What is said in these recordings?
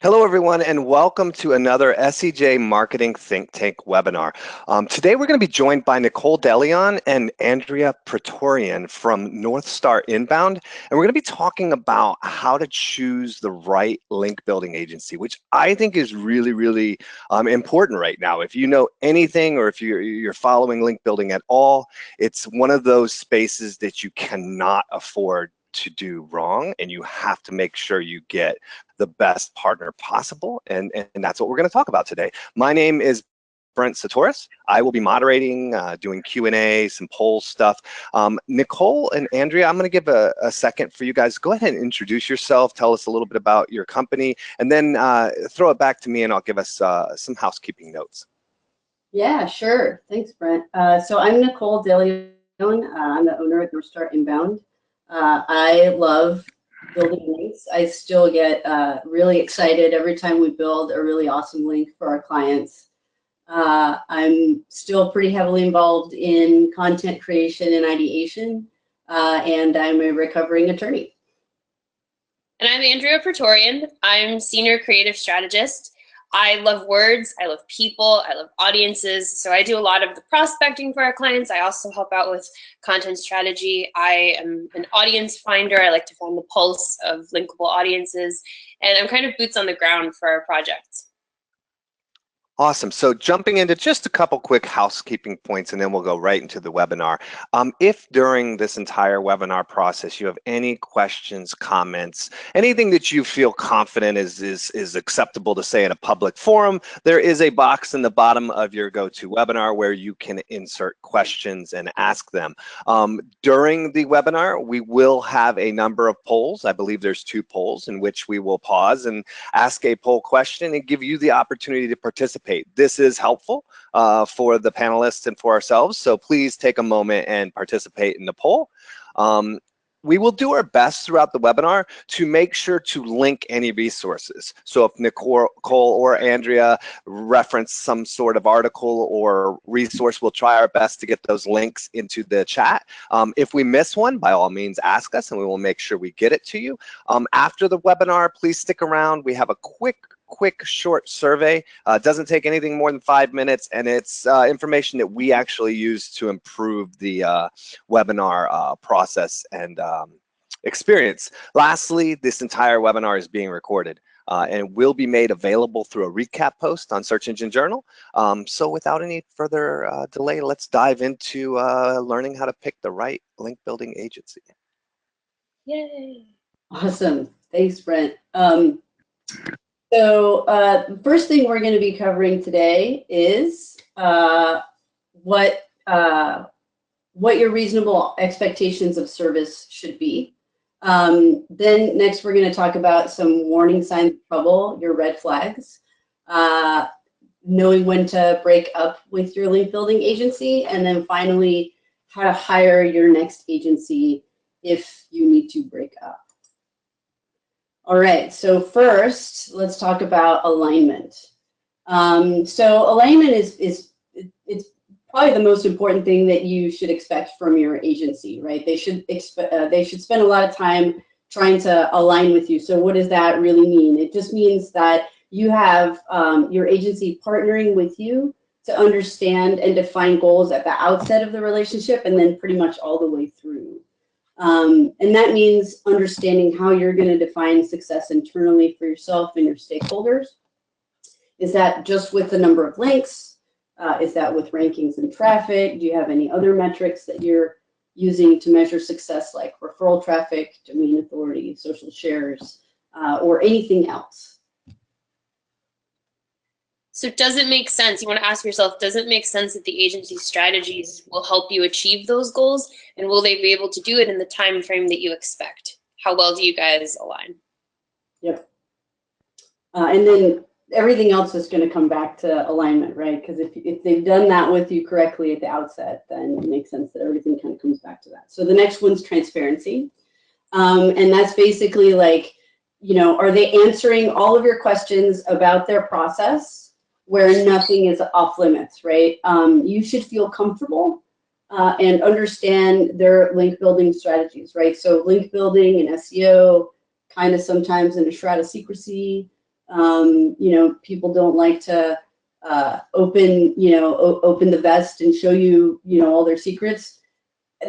Hello, everyone, and welcome to another SEJ Marketing Think Tank webinar. Today, we're going to be joined by Nicole DeLeon and Andrea Pretorian from North Star Inbound, and we're going to be talking about how to choose the right link building agency, which I think is really important right now. If you know anything or if you're following link building at all, it's one of those spaces that you cannot afford to do wrong, and you have to make sure you get the best partner possible, and that's what we're going to talk about today. My name is Brent Satoris. I will be moderating, doing Q&A, some poll stuff. Nicole and Andrea, I'm going to give a second for you guys. Go ahead and introduce yourself, tell us a little bit about your company, and then throw it back to me and I'll give us some housekeeping notes. Yeah, sure. Thanks, Brent. So I'm Nicole DeLeon. I'm the owner of North Star Inbound. I love building links. I still get really excited every time we build a really awesome link for our clients. I'm still pretty heavily involved in content creation and ideation, and I'm a recovering attorney. And I'm Andrea Pretorian. I'm Senior Creative Strategist. I love words, I love people, I love audiences. So I do a lot of the prospecting for our clients. I also help out with content strategy. I am an audience finder. I like to find the pulse of linkable audiences. And I'm kind of boots on the ground for our projects. Awesome. So jumping into just a couple quick housekeeping points, and then we'll go right into the webinar. If during this entire webinar process you have any questions, comments, anything that you feel confident is acceptable to say in a public forum, there is a box in the bottom of your GoToWebinar where you can insert questions and ask them. During the webinar, we will have a number of polls. I believe there's 2 polls in which we will pause and ask a poll question and give you the opportunity to participate. This is helpful for the panelists and for ourselves, so please take a moment and participate in the poll. We will do our best throughout the webinar to make sure to link any resources. So if Nicole or Andrea reference some sort of article or resource, we'll try our best to get those links into the chat. If we miss one, by all means, ask us and we will make sure we get it to you. After the webinar, please stick around. We have a quick short survey. Doesn't take anything more than 5 minutes, and it's information that we actually use to improve the webinar process and experience. Lastly, this entire webinar is being recorded and will be made available through a recap post on Search Engine Journal. So without any further delay, let's dive into learning how to pick the right link building agency. Yay! Awesome. Thanks, Brent. So the first thing we're going to be covering today is what your reasonable expectations of service should be. Then next we're going to talk about some warning signs of trouble, your red flags, knowing when to break up with your link building agency, and then finally how to hire your next agency if you need to break up. All right, so first, let's talk about alignment. So alignment is probably the most important thing that you should expect from your agency, right? They should spend a lot of time trying to align with you. So what does that really mean? It just means that you have your agency partnering with you to understand and define goals at the outset of the relationship and then pretty much all the way through. And that means understanding how you're going to define success internally for yourself and your stakeholders. Is that just with the number of links? Is that with rankings and traffic? Do you have any other metrics that you're using to measure success, like referral traffic, domain authority, social shares, or anything else? So does it make sense? You want to ask yourself, does it make sense that the agency's strategies will help you achieve those goals? And will they be able to do it in the time frame that you expect? How well do you guys align? Yep. And then everything else is going to come back to alignment, right? Because if they've done that with you correctly at the outset, then it makes sense that everything kind of comes back to that. So the next one's transparency. And that's basically like, you know, are they answering all of your questions about their process where nothing is off limits, right? You should feel comfortable and understand their link building strategies, right? So link building and SEO, kind of sometimes in a shroud of secrecy. You know, people don't like to open, you know, open the vest and show you, you know, all their secrets.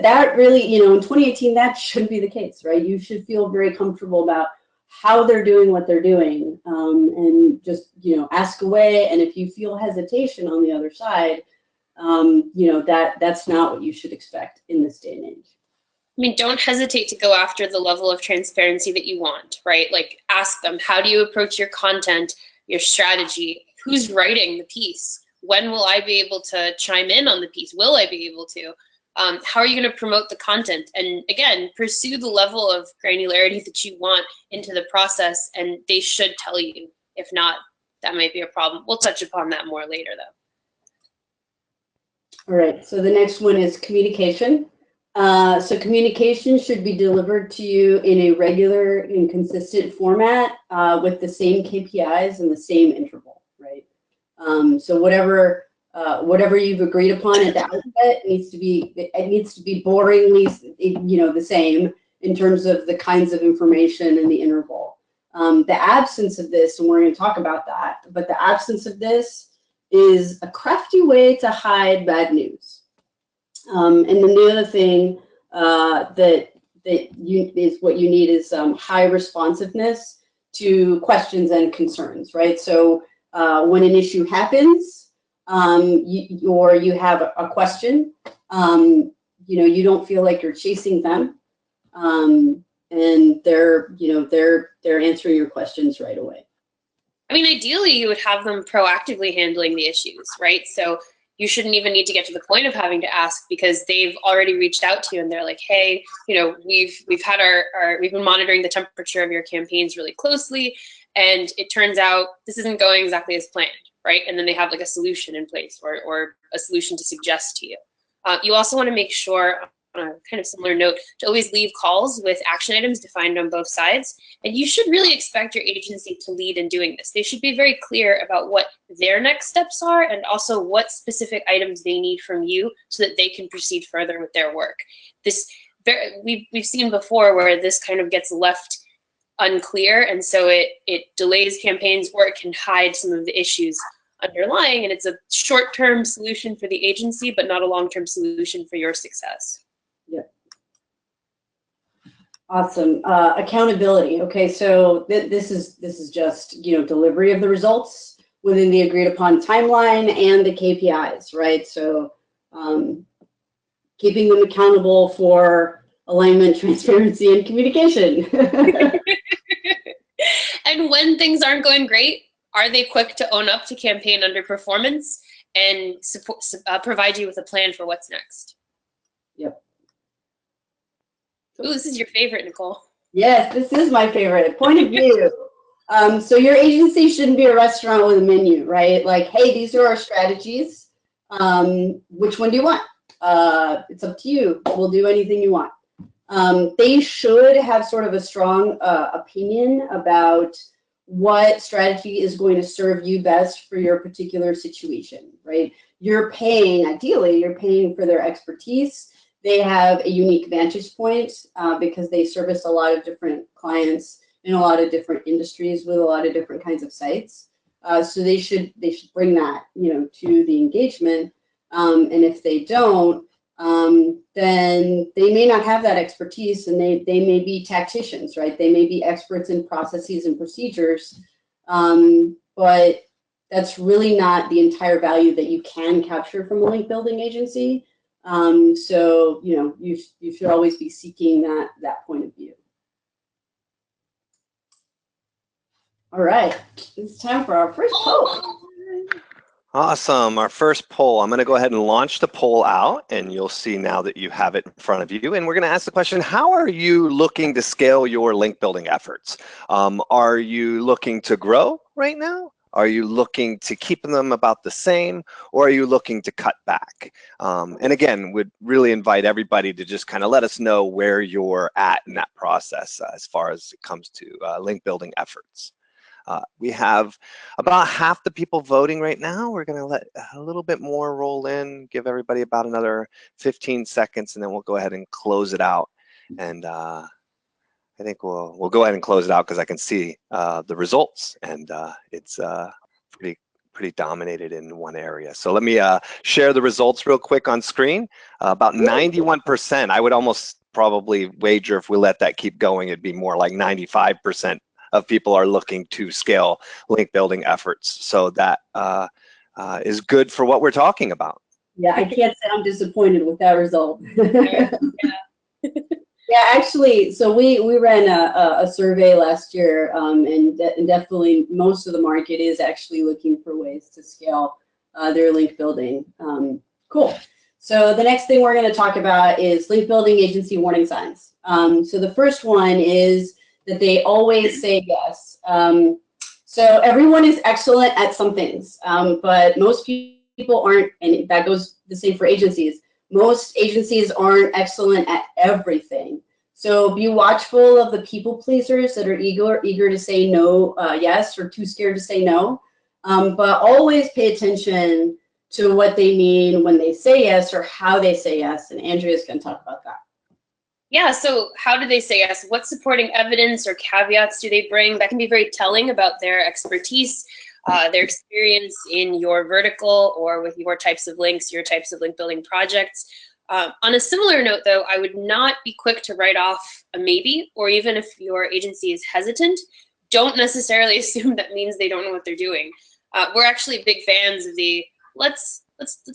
That really, you know, in 2018, that shouldn't be the case, right? You should feel very comfortable about how they're doing what they're doing, and just, you know, ask away. And if you feel hesitation on the other side, you know, that's not what you should expect in this day and age. I mean, don't hesitate to go after the level of transparency that you want, right? Like, ask them, how do you approach your content, your strategy? Who's writing the piece? When will I be able to chime in on the piece? Will I be able to? How are you going to promote the content? And again, pursue the level of granularity that you want into the process, and they should tell you. If not, that might be a problem. We'll touch upon that more later, though. All right, so the next one is communication. So communication should be delivered to you in a regular and consistent format, with the same KPIs and the same interval, right? So whatever you've agreed upon at the outset needs to be boringly, you know, the same in terms of the kinds of information and the interval. The absence of this, and we're going to talk about that, but the absence of this is a crafty way to hide bad news. And then the other thing what you need is high responsiveness to questions and concerns, right? So when an issue happens, or you have a question, you know, you don't feel like you're chasing them, and they're answering your questions right away. I mean, ideally, you would have them proactively handling the issues, right? So you shouldn't even need to get to the point of having to ask, because they've already reached out to you and they're like, hey, you know, we've been monitoring the temperature of your campaigns really closely, and it turns out this isn't going exactly as planned, right? And then they have like a solution in place, or a solution to suggest to you. You also want to make sure, on a kind of similar note, to always leave calls with action items defined on both sides. And you should really expect your agency to lead in doing this. They should be very clear about what their next steps are, and also what specific items they need from you so that they can proceed further with their work. We've seen before where this kind of gets left unclear, and so it delays campaigns, or it can hide some of the issues underlying, and it's a short-term solution for the agency, but not a long-term solution for your success. Yeah. Awesome. Accountability. Okay, so this is just, you know, delivery of the results within the agreed upon timeline and the KPIs, right? So keeping them accountable for alignment, transparency, and communication. And when things aren't going great, are they quick to own up to campaign underperformance and provide you with a plan for what's next? Yep. Ooh, this is your favorite, Nicole. Yes, this is my favorite. Point of view. So your agency shouldn't be a restaurant with a menu, right? Like, hey, these are our strategies. Which one do you want? It's up to you. We'll do anything you want. They should have sort of a strong opinion about what strategy is going to serve you best for your particular situation, right? Ideally, you're paying for their expertise. They have a unique vantage point because they service a lot of different clients in a lot of different industries with a lot of different kinds of sites. So they should bring that, you know, to the engagement. And if they don't, then they may not have that expertise, and they may be tacticians, right? They may be experts in processes and procedures, but that's really not the entire value that you can capture from a link building agency. So, you know, you should always be seeking that point of view. All right, it's time for our first poll. Awesome, our first poll. I'm going to go ahead and launch the poll out, and you'll see now that you have it in front of you. And we're going to ask the question, how are you looking to scale your link building efforts? Are you looking to grow right now? Are you looking to keep them about the same, or are you looking to cut back? And again, would really invite everybody to just kind of let us know where you're at in that process as far as it comes to link building efforts. We have about half the people voting right now. We're going to let a little bit more roll in, give everybody about another 15 seconds, and then we'll go ahead and close it out. And I think we'll go ahead and close it out because I can see the results, and it's pretty dominated in one area. So let me share the results real quick on screen. About 91%. I would almost probably wager if we let that keep going, it'd be more like 95% of people are looking to scale link building efforts. So that is good for what we're talking about. Yeah, I can't say I'm disappointed with that result. Yeah, actually, so we ran a survey last year, and definitely most of the market is actually looking for ways to scale their link building. Cool. So the next thing we're going to talk about is link building agency warning signs. So the first one is that they always say yes. So everyone is excellent at some things, but most people aren't, and that goes the same for agencies. Most agencies aren't excellent at everything. So be watchful of the people pleasers that are eager to say no, yes, or too scared to say no. But always pay attention to what they mean when they say yes or how they say yes. And Andrea's going to talk about that. Yeah, so how do they say yes? What supporting evidence or caveats do they bring? That can be very telling about their expertise, their experience in your vertical or with your types of links, your types of link building projects. On a similar note, though, I would not be quick to write off a maybe, or even if your agency is hesitant, don't necessarily assume that means they don't know what they're doing. We're actually big fans of the let's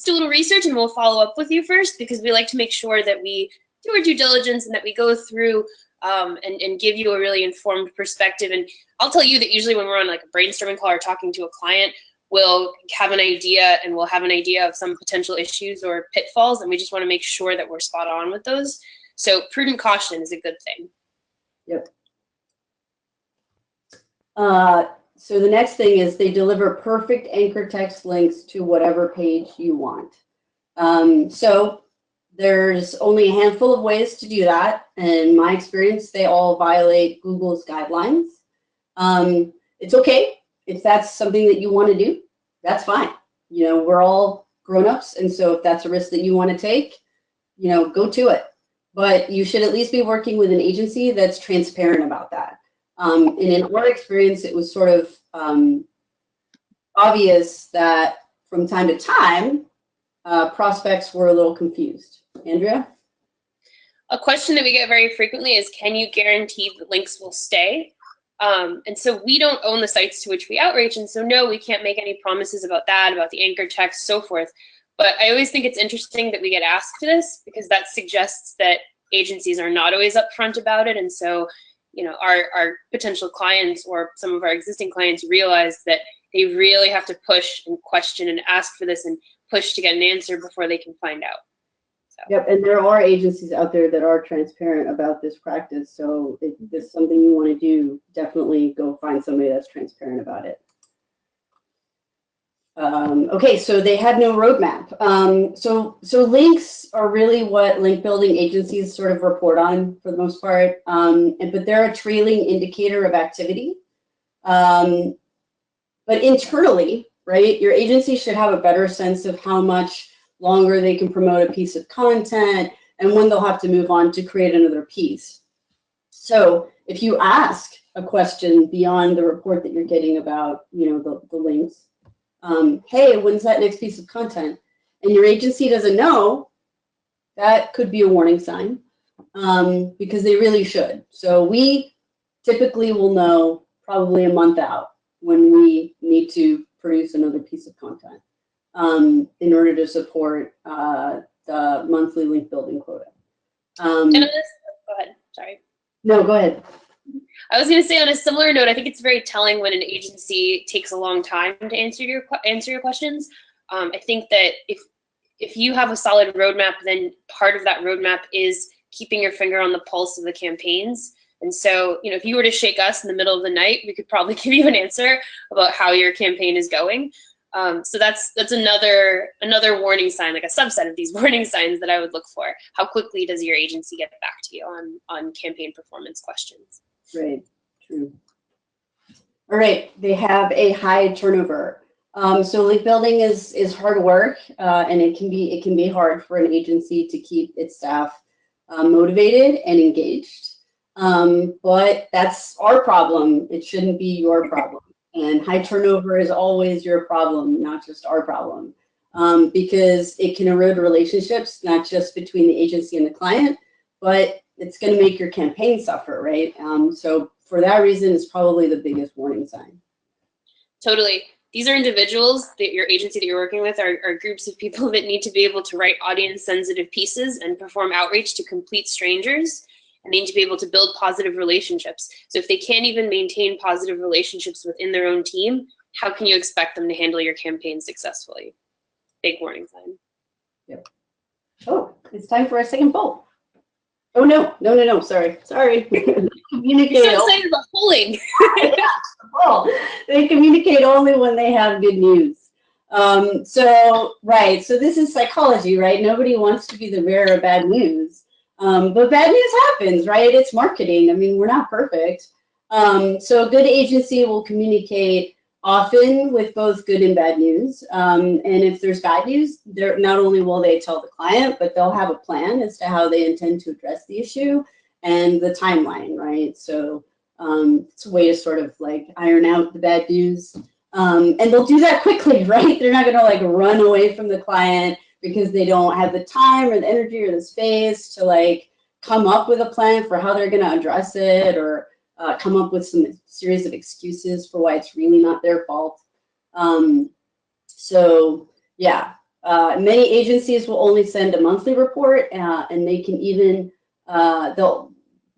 do a little research and we'll follow up with you first, because we like to make sure that we do our due diligence and that we go through and give you a really informed perspective. And I'll tell you that usually when we're on like a brainstorming call or talking to a client, we'll have an idea and we'll have an idea of some potential issues or pitfalls, and we just want to make sure that we're spot on with those. So prudent caution is a good thing. Yep. So the next thing is they deliver perfect anchor text links to whatever page you want. So there's only a handful of ways to do that. In my experience, they all violate Google's guidelines. It's okay if that's something that you want to do. That's fine. You know, we're all grown-ups, and so if that's a risk that you want to take, you know, go to it. But you should at least be working with an agency that's transparent about that. And in our experience, it was sort of obvious that from time to time, prospects were a little confused. Andrea? A question that we get very frequently is, can you guarantee the links will stay? And so we don't own the sites to which we outreach, and so no, we can't make any promises about that, about the anchor text, so forth. But I always think it's interesting that we get asked this, because that suggests that agencies are not always upfront about it. And so, you know, our potential clients or some of our existing clients realize that they really have to push and question and ask for this and push to get an answer before they can find out. So. Yep, and there are agencies out there that are transparent about this practice. So if this is something you want to do, definitely go find somebody that's transparent about it. Okay, so they had no roadmap. So links are really what link building agencies sort of report on for the most part, but they're a trailing indicator of activity. But internally, right, your agency should have a better sense of how much longer they can promote a piece of content and when they'll have to move on to create another piece. So if you ask a question beyond the report that you're getting about, you know, the links, hey, when's that next piece of content? And your agency doesn't know, that could be a warning sign, because they really should. So we typically will know probably a month out when we need to produce another piece of content in order to support the monthly link building quota. And on this, go ahead, sorry. No, go ahead. I was going to say, on a similar note, I think it's very telling when an agency takes a long time to answer your questions. I think that if you have a solid roadmap, then part of that roadmap is keeping your finger on the pulse of the campaigns. And so, you know, if you were to shake us in the middle of the night, we could probably give you an answer about how your campaign is going. So that's another warning sign, like a subset of these warning signs that I would look for. How quickly does your agency get back to you on campaign performance questions? Right, true. All right, they have a high turnover. So link building is hard work, and it can be hard for an agency to keep its staff motivated and engaged. But that's our problem. It shouldn't be your problem. And high turnover is always your problem, not just our problem, because it can erode relationships, not just between the agency and the client, but it's going to make your campaign suffer, right? So for that reason, it's probably the biggest warning sign. Totally. These are individuals that your agency that you're working with are groups of people that need to be able to write audience sensitive pieces and perform outreach to complete strangers, and they need to be able to build positive relationships. So if they can't even maintain positive relationships within their own team, how can you expect them to handle your campaign successfully? Big warning sign. Yep. Oh, it's time for our second poll. Oh, no, sorry. Communicate. You're so excited about polling. Yeah, well, they communicate only when they have good news. So this is psychology, right? Nobody wants to be the bearer of bad news. But bad news happens, right? It's marketing. I mean, we're not perfect. So a good agency will communicate often with both good and bad news. And if there's bad news, not only will they tell the client, but they'll have a plan as to how they intend to address the issue and the timeline, right? So it's a way to sort of like iron out the bad news. And they'll do that quickly, right? They're not going to like run away from the client because they don't have the time or the energy or the space to like come up with a plan for how they're going to address it, or come up with some series of excuses for why it's really not their fault. So yeah, many agencies will only send a monthly report, and they can even, the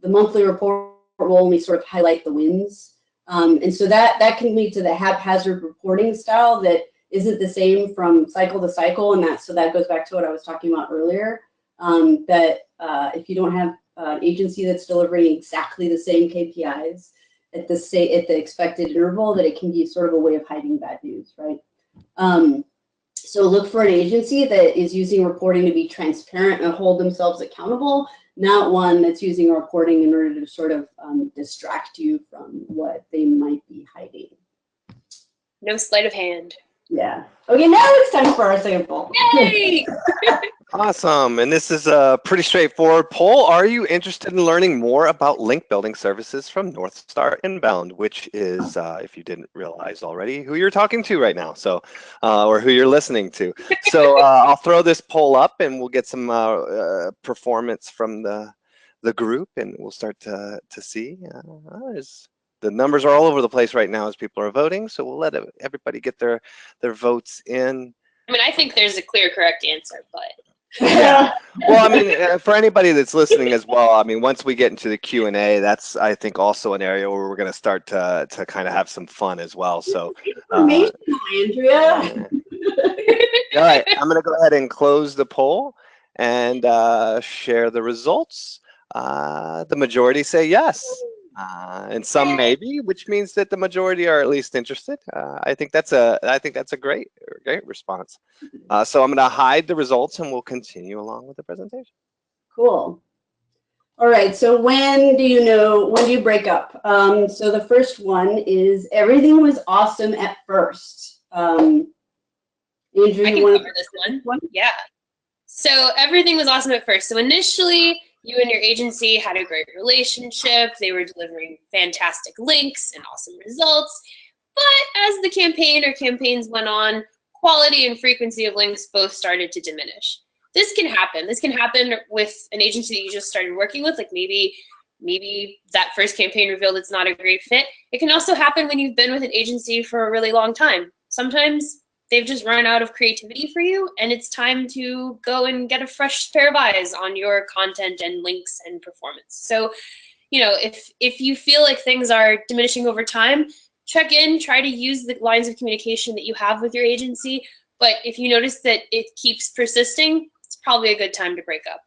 monthly report will only sort of highlight the wins. And so that can lead to the haphazard reporting style that isn't the same from cycle to cycle, and so that goes back to what I was talking about earlier. That if you don't have an agency that's delivering exactly the same KPIs at the expected interval, that it can be sort of a way of hiding bad news, right? So look for an agency that is using reporting to be transparent and hold themselves accountable, not one that's using reporting in order to sort of distract you from what they might be hiding. No sleight of hand. Yeah. Okay, now it's time for our sample. Yay! Awesome. And this is a pretty straightforward poll. Are you interested in learning more about link building services from North Star Inbound, which is, if you didn't realize already, who you're talking to right now, so or who you're listening to. So I'll throw this poll up and we'll get some performance from the group, and we'll start to see. The numbers are all over the place right now as people are voting, so we'll let everybody get their votes in. I mean, I think there's a clear, correct answer, but. Yeah. Well, I mean, for anybody that's listening as well, I mean, once we get into the Q&A, that's, I think, also an area where we're going to start to kind of have some fun as well. So, Andrea. All right, I'm going to go ahead and close the poll and share the results. The majority say yes. And some maybe, which means that the majority are at least interested. I think that's a great response. So I'm going to hide the results, and we'll continue along with the presentation. Cool. All right. So when do you break up? So the first one is everything was awesome at first. Andrew, I can cover this one. Yeah. So everything was awesome at first. So initially, you and your agency had a great relationship. They were delivering fantastic links and awesome results. But as the campaign or campaigns went on, quality and frequency of links both started to diminish. This can happen. This can happen with an agency that you just started working with. Like maybe that first campaign revealed it's not a great fit. It can also happen when you've been with an agency for a really long time. Sometimes they've just run out of creativity for you, and it's time to go and get a fresh pair of eyes on your content and links and performance. So, if you feel like things are diminishing over time, check in, try to use the lines of communication that you have with your agency. But if you notice that it keeps persisting, it's probably a good time to break up.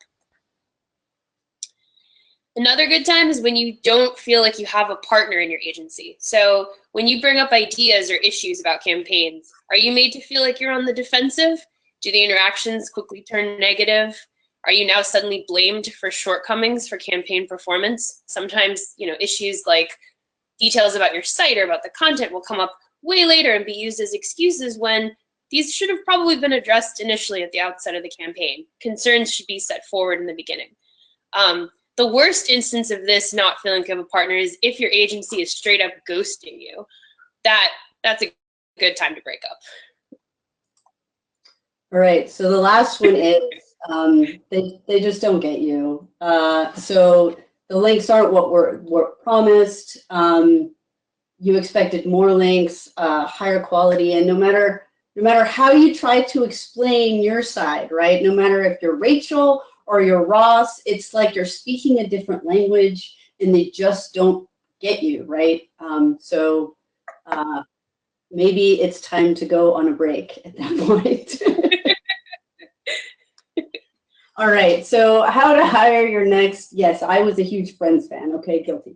Another good time is when you don't feel like you have a partner in your agency. So when you bring up ideas or issues about campaigns, are you made to feel like you're on the defensive? Do the interactions quickly turn negative? Are you now suddenly blamed for shortcomings for campaign performance? Sometimes, issues like details about your site or about the content will come up way later and be used as excuses when these should have probably been addressed initially at the outset of the campaign. Concerns should be set forward in the beginning. The worst instance of this not feeling like a partner is if your agency is straight up ghosting you. That's a good time to break up. All right, so the last one is they just don't get you. So the links aren't what were promised. You expected more links, higher quality, and no matter how you try to explain your side, right? No matter if you're Rachel or you're Ross, it's like you're speaking a different language and they just don't get you, right? So maybe it's time to go on a break at that point. All right, so how to hire your next, yes, I was a huge Friends fan, okay, guilty.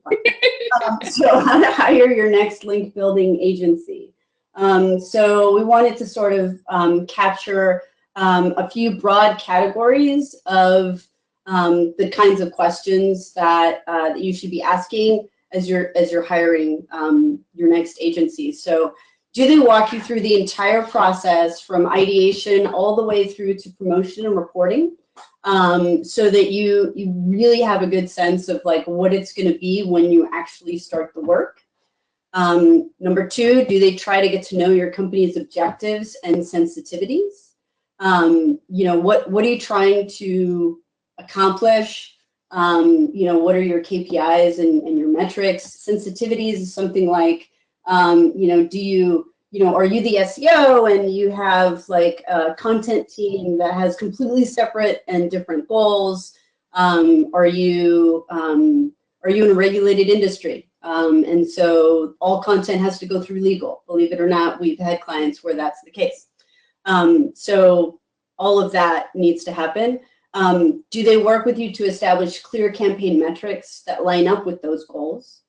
So how to hire your next link building agency. So we wanted to sort of capture a few broad categories of the kinds of questions that you should be asking as you're hiring your next agency. So do they walk you through the entire process from ideation all the way through to promotion and reporting? So that you really have a good sense of like what it's going to be when you actually start the work. Number two, do they try to get to know your company's objectives and sensitivities? You know, what are you trying to accomplish? You know, what are your KPIs and your metrics? Sensitivities is something like, you know, are you the SEO and you have like a content team that has completely separate and different goals? Are you in a regulated industry? And so all content has to go through legal. Believe it or not, we've had clients where that's the case. So all of that needs to happen. Do they work with you to establish clear campaign metrics that line up with those goals?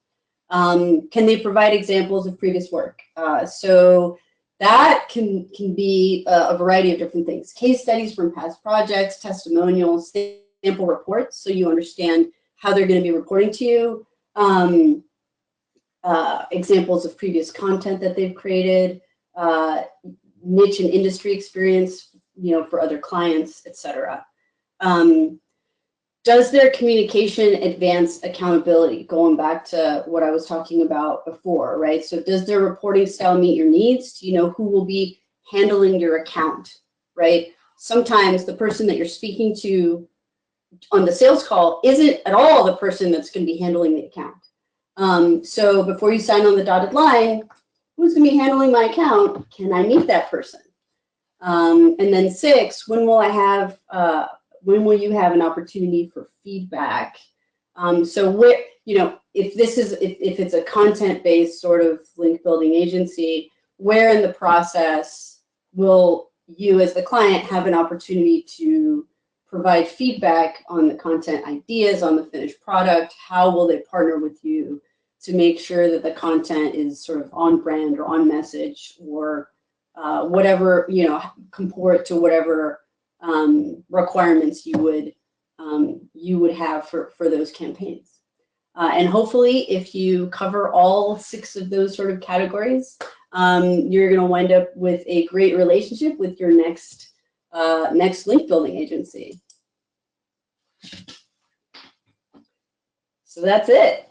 Can they provide examples of previous work? So that can be a variety of different things. Case studies from past projects, testimonials, sample reports, so you understand how they're going to be reporting to you. Examples of previous content that they've created, niche and industry experience, you know, for other clients, etc. Does their communication advance accountability? Going back to what I was talking about before, right? So does their reporting style meet your needs? Do you know who will be handling your account, right? Sometimes the person that you're speaking to on the sales call isn't at all the person that's going to be handling the account. So before you sign on the dotted line, who's going to be handling my account? Can I meet that person? And then 6, when will you have an opportunity for feedback? So where, you know, if it's a content-based sort of link building agency, where in the process will you as the client have an opportunity to provide feedback on the content ideas, on the finished product? How will they partner with you to make sure that the content is sort of on brand or on message, or whatever, you know, comport to whatever requirements you would have for those campaigns. And hopefully, if you cover all 6 of those sort of categories, you're going to wind up with a great relationship with your next link building agency. So that's it.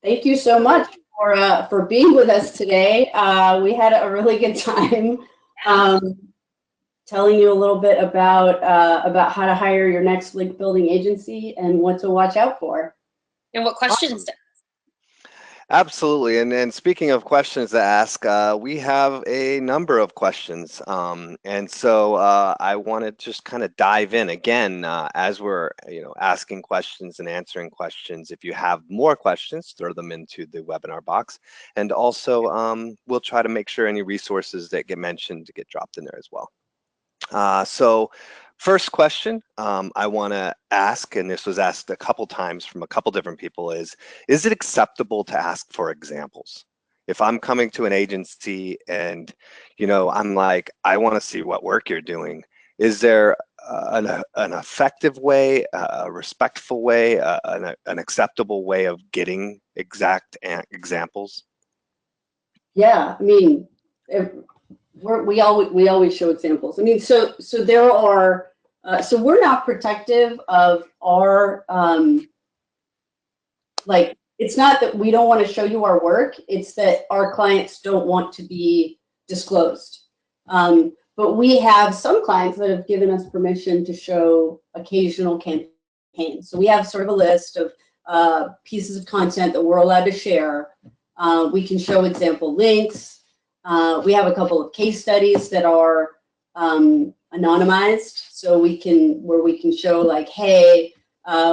Thank you so much for being with us today. We had a really good time telling you a little bit about how to hire your next link building agency and what to watch out for. And what questions to ask. Absolutely. And speaking of questions to ask, we have a number of questions. And so I want to just kind of dive in again as we're asking questions and answering questions. If you have more questions, throw them into the webinar box. And also we'll try to make sure any resources that get mentioned get dropped in there as well. So first question I want to ask, and this was asked a couple times from a couple different people, is it acceptable to ask for examples? If I'm coming to an agency and, I'm like, I want to see what work you're doing, is there an effective way, a respectful way, an acceptable way of getting exact examples? Yeah, I mean, we always show examples. I mean, so there are, so we're not protective of our like, it's not that we don't want to show you our work, it's that our clients don't want to be disclosed. But we have some clients that have given us permission to show occasional campaigns. So we have sort of a list of pieces of content that we're allowed to share. We can show example links. We have a couple of case studies that are anonymized, so we can show like, hey,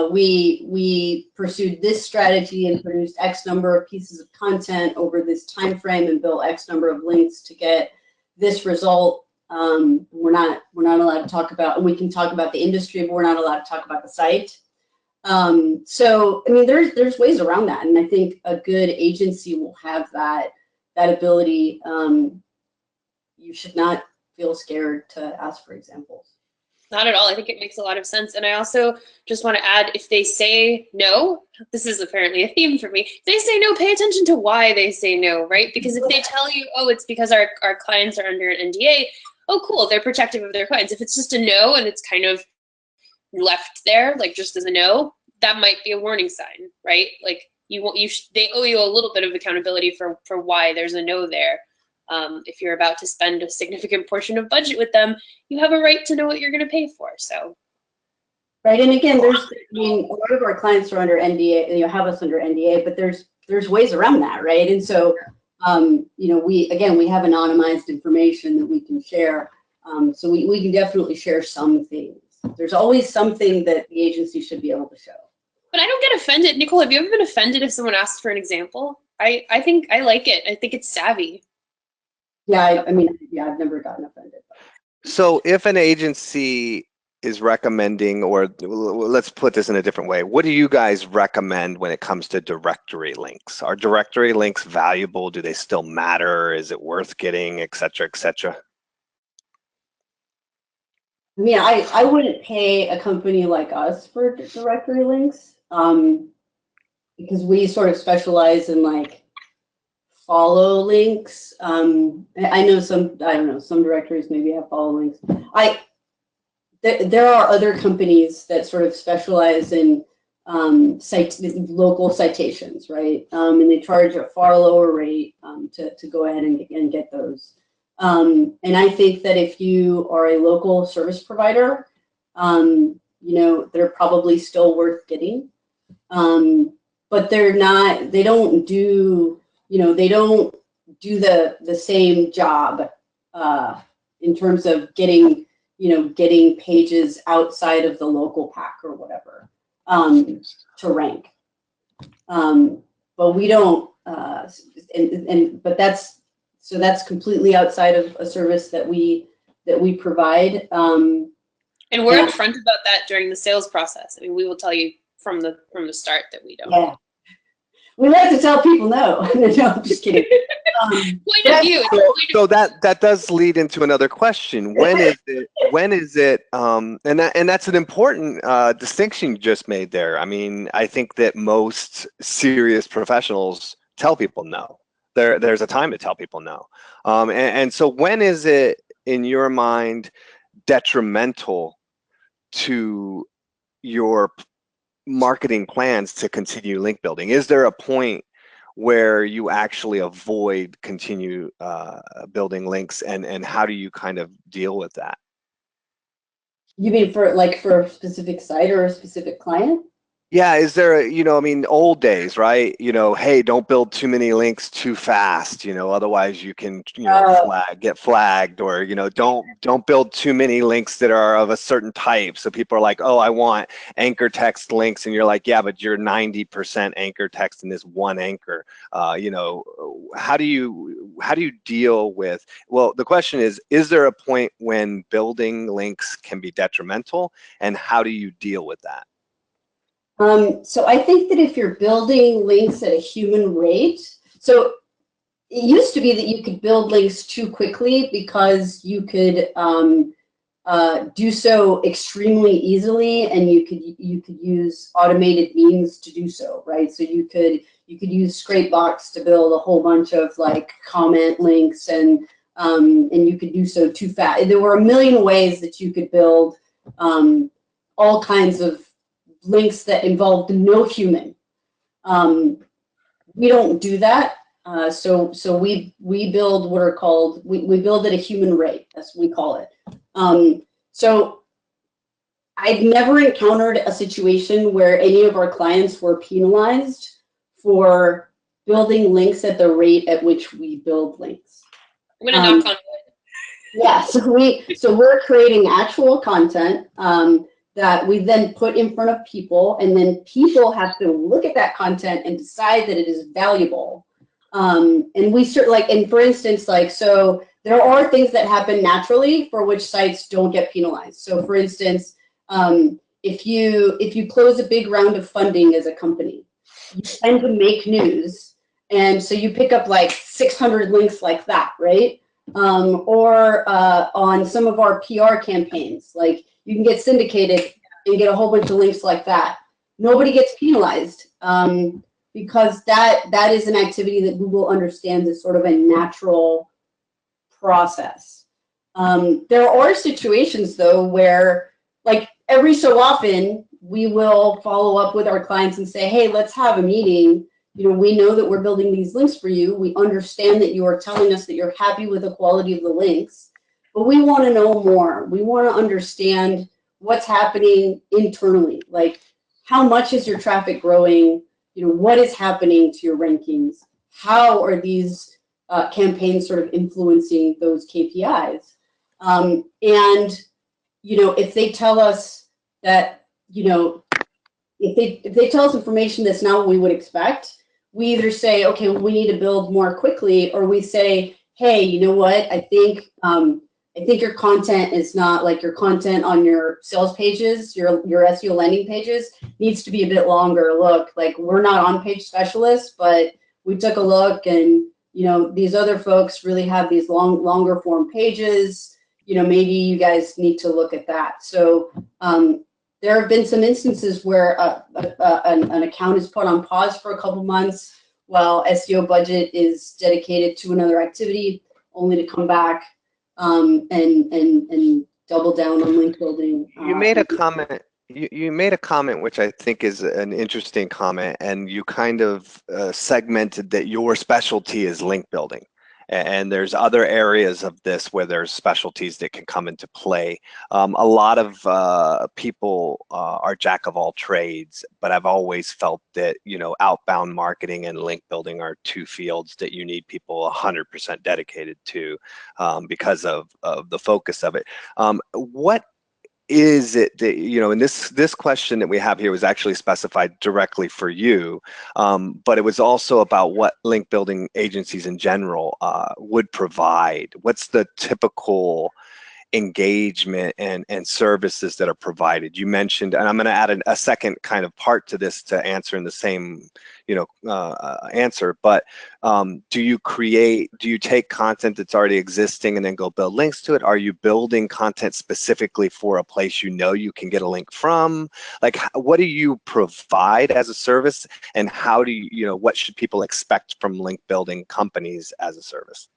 we pursued this strategy and produced X number of pieces of content over this time frame and built X number of links to get this result. We're not allowed to talk about, and we can talk about the industry, but we're not allowed to talk about the site. So I mean, there's ways around that, and I think a good agency will have that ability. You should not feel scared to ask for examples. Not at all. I think it makes a lot of sense. And I also just want to add, if they say no, this is apparently a theme for me. If they say no, pay attention to why they say no, right? Because if they tell you, oh, it's because our clients are under an NDA, oh, cool, they're protective of their clients. If it's just a no and it's kind of left there, like just as a no, that might be a warning sign, right? Like they owe you a little bit of accountability for why there's a no there. If you're about to spend a significant portion of budget with them, you have a right to know what you're going to pay for. So, right, and again, a lot of our clients are under NDA, have us under NDA, but there's ways around that, right? And so, we have anonymized information that we can share, so we can definitely share some things. There's always something that the agency should be able to show. But I don't get offended. Nicole, have you ever been offended if someone asks for an example? I think I like it. I think it's savvy. Yeah, I've never gotten offended. So if an agency is recommending, or let's put this in a different way, what do you guys recommend when it comes to directory links? Are directory links valuable? Do they still matter? Is it worth getting, et cetera, et cetera? I mean, I wouldn't pay a company like us for directory links, because we sort of specialize in like follow links. I know some directories maybe have follow links. There are other companies that sort of specialize in local citations, right? And they charge a far lower rate to go ahead and get those. And I think that if you are a local service provider, they're probably still worth getting. But they don't do the same job in terms of getting pages outside of the local pack or whatever to rank. But we don't, but that's completely outside of a service that we provide. And we're upfront about that during the sales process. I mean, we will tell you from the start that we don't. Yeah. We like to tell people no. No, I'm just kidding. Point of view. So that does lead into another question. When is it? And that's an important distinction you just made there. I mean, I think that most serious professionals tell people no. There's a time to tell people no. And so when is it, in your mind, detrimental to your marketing plans to continue link building? Is there a point where you actually continue building links, and how do you kind of deal with that? You mean for a specific site or a specific client? Yeah, is there old days, right? Hey, don't build too many links too fast, otherwise you can, get flagged, or, don't build too many links that are of a certain type. So people are like, oh, I want anchor text links. And you're like, yeah, but you're 90% anchor text in this one anchor. How do you deal with, well, the question is there a point when building links can be detrimental, and how do you deal with that? So I think that if you're building links at a human rate, so it used to be that you could build links too quickly because you could do so extremely easily, and you could use automated means to do so, right? So you could use Scrapebox to build a whole bunch of like comment links, and you could do so too fast. There were a million ways that you could build all kinds of links that involved no human. We don't do that. So we build what are called, we build at a human rate, that's what we call it. So I've never encountered a situation where any of our clients were penalized for building links at the rate at which we build links. I'm gonna knock on wood. Yeah, so we're creating actual content that we then put in front of people, and then people have to look at that content and decide that it is valuable. And we and for instance, so there are things that happen naturally for which sites don't get penalized. So for instance, if you close a big round of funding as a company, you tend to make news, and so you pick up like 600 links like that, right? Or on some of our PR campaigns, like you can get syndicated and get a whole bunch of links like that. Nobody gets penalized because that is an activity that Google understands as sort of a natural process. There are situations though where, like, every so often we will follow up with our clients and say, hey, let's have a meeting. We know that we're building these links for you. We understand that you are telling us that you're happy with the quality of the links, but we want to know more. We want to understand what's happening internally. Like, how much is your traffic growing? What is happening to your rankings? How are these campaigns sort of influencing those KPIs? And, if they tell us that, if they tell us information that's not what we would expect, we either say, okay, well, we need to build more quickly, or we say, hey, you know what? I think your content is not like your content on your sales pages, your SEO landing pages needs to be a bit longer. Look, like, we're not on-page specialists, but we took a look, and these other folks really have these longer form pages. Maybe you guys need to look at that. So there have been some instances where an account is put on pause for a couple months while SEO budget is dedicated to another activity, only to come back and double down on link building. You made a comment. You made a comment which I think is an interesting comment, and you kind of segmented that your specialty is link building. And there's other areas of this where there's specialties that can come into play. A lot of people are jack of all trades, but I've always felt that, outbound marketing and link building are two fields that you need people 100% dedicated to because of the focus of it. What is it that, and this question that we have here was actually specified directly for you, but it was also about what link building agencies in general would provide. What's the typical engagement and services that are provided? You mentioned, and I'm going to add a second kind of part to this to answer in the same answer, but do you take content that's already existing and then go build links to it? Are you building content specifically for a place you can get a link from? Like, what do you provide as a service, and how do you, what should people expect from link building companies as a service?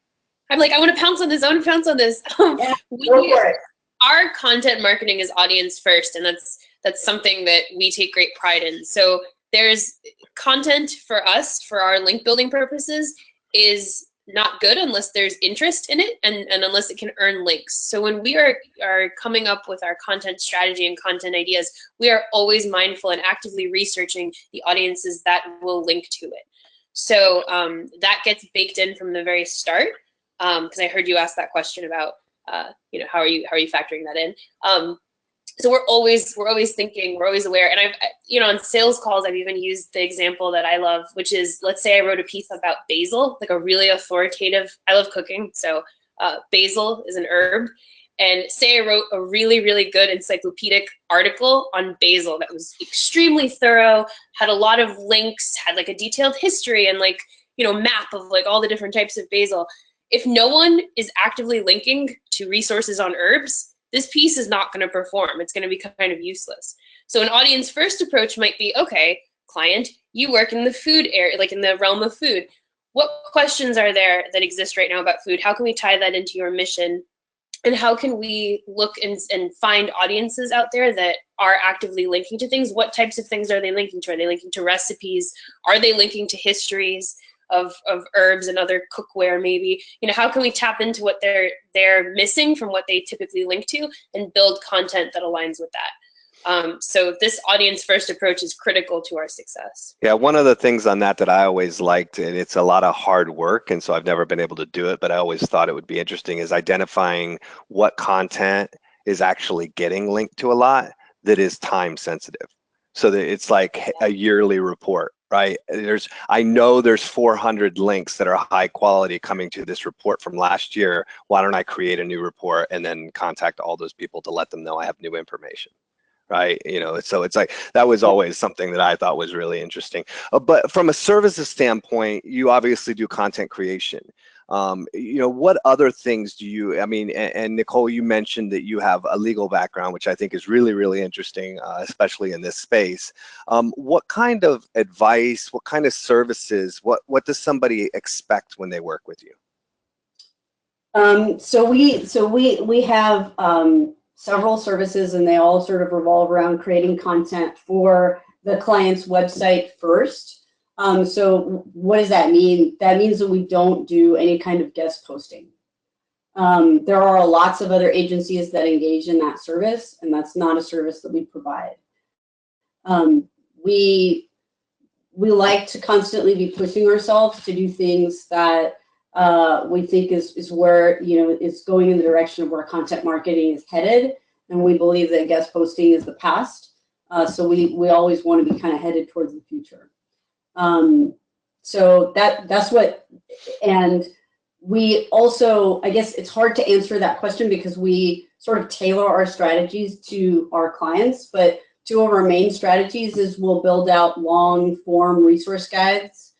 I'm like, I want to pounce on this. Yeah, go for it. Our content marketing is audience first, and that's something that we take great pride in. So there's content for us, for our link building purposes, is not good unless there's interest in it and unless it can earn links. So when we are coming up with our content strategy and content ideas, we are always mindful and actively researching the audiences that will link to it. So that gets baked in from the very start. Because I heard you ask that question about, how are you factoring that in? So we're always thinking, we're always aware. And I've, on sales calls, I've even used the example that I love, which is, let's say I wrote a piece about basil, like a really authoritative, I love cooking. So basil is an herb. And say I wrote a really, really good encyclopedic article on basil that was extremely thorough, had a lot of links, had like a detailed history and map of like all the different types of basil. If no one is actively linking to resources on herbs, this piece is not going to perform. It's going to be kind of useless. So an audience first approach might be, okay, client, you work in the food area, like in the realm of food. What questions are there that exist right now about food? How can we tie that into your mission? And how can we look and find audiences out there that are actively linking to things, what types of things are they linking to? Are they linking to recipes? Are they linking to histories of herbs and other cookware maybe? You know, how can we tap into what they're missing from what they typically link to and build content that aligns with that? So this audience first approach is critical to our success. Yeah, one of the things on that I always liked, and it's a lot of hard work, and so I've never been able to do it, but I always thought it would be interesting, is identifying what content is actually getting linked to a lot that is time sensitive. So that it's like a yearly report, right? I know there's 400 links that are high quality coming to this report from last year. Why don't I create a new report and then contact all those people to let them know I have new information? Right, you know, so it's like that was always something that I thought was really interesting. But from a services standpoint, you obviously do content creation. You know, what other things do you, I mean, and Nicole, you mentioned that you have a legal background, which I think is really, really interesting, especially in this space. What kind of advice, what kind of services, what does somebody expect when they work with you? So we have several services, and they all sort of revolve around creating content for the client's website first. So what does that mean? That means that we don't do any kind of guest posting. There are lots of other agencies that engage in that service, and that's not a service that we provide. We like to constantly be pushing ourselves to do things that we think is where, you know, it's going in the direction of where content marketing is headed, and we believe that guest posting is the past. So we always want to be kind of headed towards the future. So that's what, and we also, I guess it's hard to answer that question because we sort of tailor our strategies to our clients, but two of our main strategies is we'll build out long form resource guides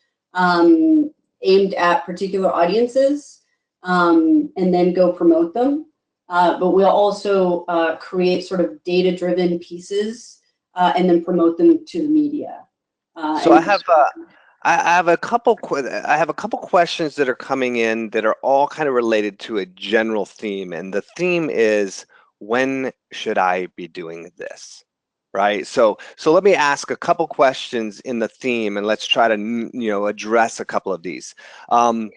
aimed at particular audiences, and then go promote them. But we'll also create sort of data-driven pieces and then promote them to the media. So I have a couple questions that are coming in that are all kind of related to a general theme, and the theme is, when should I be doing this? Right. So let me ask a couple questions in the theme, and let's try to, you know, address a couple of these. Okay.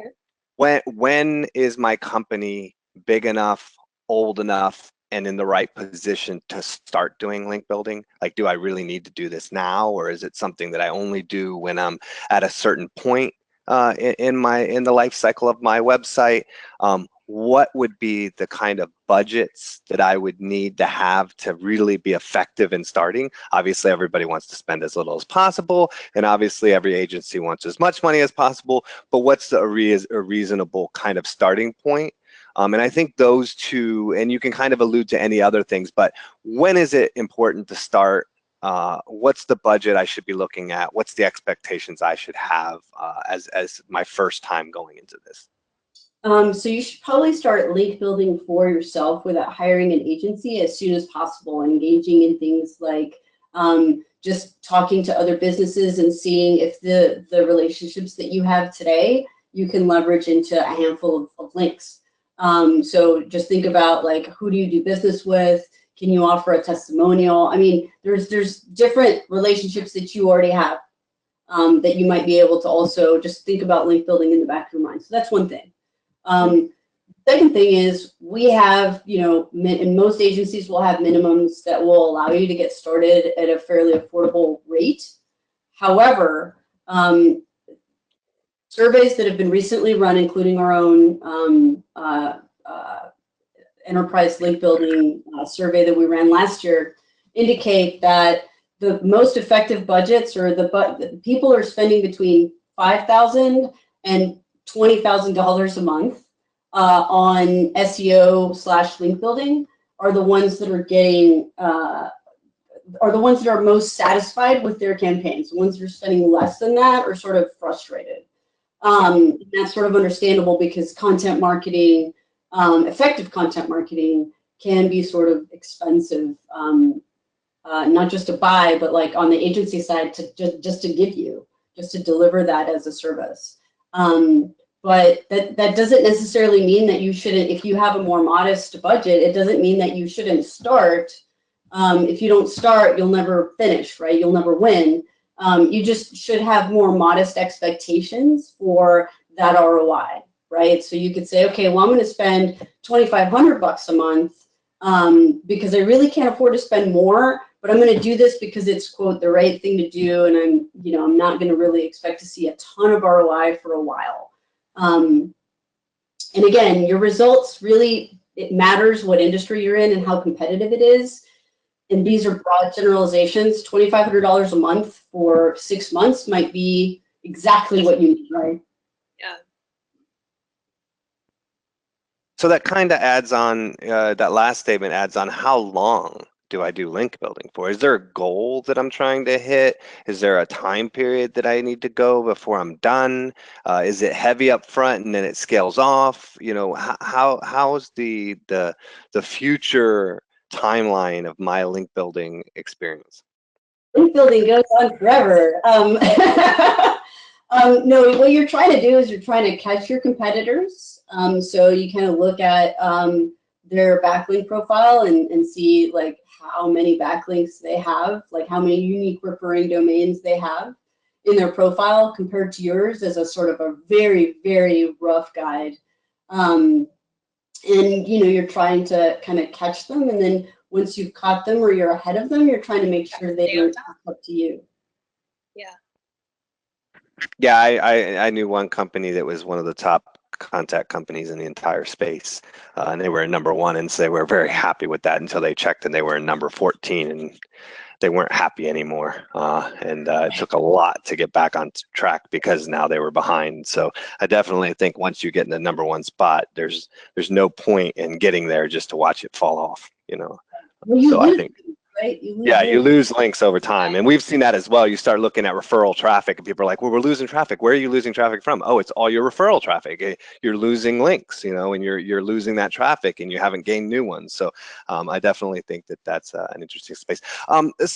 When is my company big enough, old enough, and in the right position to start doing link building? Like, do I really need to do this now, or is it something that I only do when I'm at a certain point in the life cycle of my website? What would be the kind of budgets that I would need to have to really be effective in starting? Obviously, everybody wants to spend as little as possible, and obviously every agency wants as much money as possible, but what's a reasonable kind of starting point? And I think those two, and you can kind of allude to any other things, but when is it important to start? What's the budget I should be looking at? What's the expectations I should have as my first time going into this? So you should probably start link building for yourself without hiring an agency as soon as possible, and engaging in things like just talking to other businesses and seeing if the relationships that you have today you can leverage into a handful of links. So just think about, like, who do you do business with? Can you offer a testimonial? I mean, there's different relationships that you already have that you might be able to also just think about link building in the back of your mind. So that's one thing. Second thing is, we have, you know, and most agencies will have minimums that will allow you to get started at a fairly affordable rate. However, surveys that have been recently run, including our own enterprise link building survey that we ran last year, indicate that the most effective budgets, or the people are spending between $5,000 and $20,000 a month on SEO / link building, are the ones that are getting are the ones that are most satisfied with their campaigns. The ones that are spending less than that are sort of frustrated. That's sort of understandable, because content marketing, effective content marketing, can be sort of expensive, not just to buy, but like on the agency side, to just to give you, just to deliver that as a service. But that doesn't necessarily mean that you shouldn't, if you have a more modest budget, it doesn't mean that you shouldn't start If you don't start, you'll never finish, right? You'll never win. You just should have more modest expectations for that ROI, right? So you could say, okay, well, I'm going to spend $2,500 a month because I really can't afford to spend more, but I'm going to do this because it's, quote, the right thing to do, and I'm not going to really expect to see a ton of ROI for a while. And again, your results really, it matters what industry you're in and how competitive it is. And these are broad generalizations. $2,500 a month for 6 months might be exactly what you need, right? Yeah. So that kind of adds on, that last statement adds on, how long do I do link building for? Is there a goal that I'm trying to hit? Is there a time period that I need to go before I'm done? Is it heavy up front and then it scales off? You know, how's the future timeline of my link building experience? Link building goes on forever. No, what you're trying to do is you're trying to catch your competitors. So you kind of look at their backlink profile and see like how many backlinks they have, like how many unique referring domains they have in their profile compared to yours as a sort of a very, very rough guide. And you're trying to kind of catch them, and then once you've caught them or you're ahead of them, you're trying to make sure they don't catch up to you. Yeah. Yeah, I knew one company that was one of the top contact companies in the entire space, and they were in number one, and so they were very happy with that until they checked and they were in number 14, and they weren't happy anymore. And it took a lot to get back on track because now they were behind. So I definitely think once you get in the number one spot, there's no point in getting there just to watch it fall off, you know. Well, you So I lose, think, right? You lose yeah, you links. lose links over time. And we've seen that as well. You start looking at referral traffic and people are like, well, we're losing traffic. Where are you losing traffic from? Oh, it's all your referral traffic. You're losing links, you know, and you're losing that traffic and you haven't gained new ones. So I definitely think that that's an interesting space.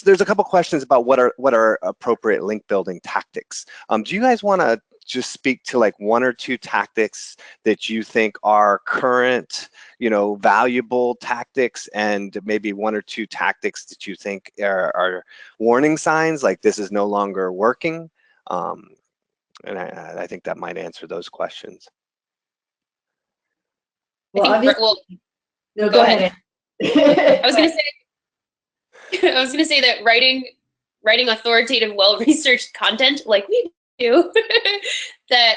There's a couple questions about what are appropriate link building tactics. Do you guys want to just speak to like one or two tactics that you think are current, valuable tactics, and maybe one or two tactics that you think are warning signs, like this is no longer working? And I think that might answer those questions. Well, I think, obviously, well, no, go ahead. I was gonna say that writing authoritative, well-researched content like we do, that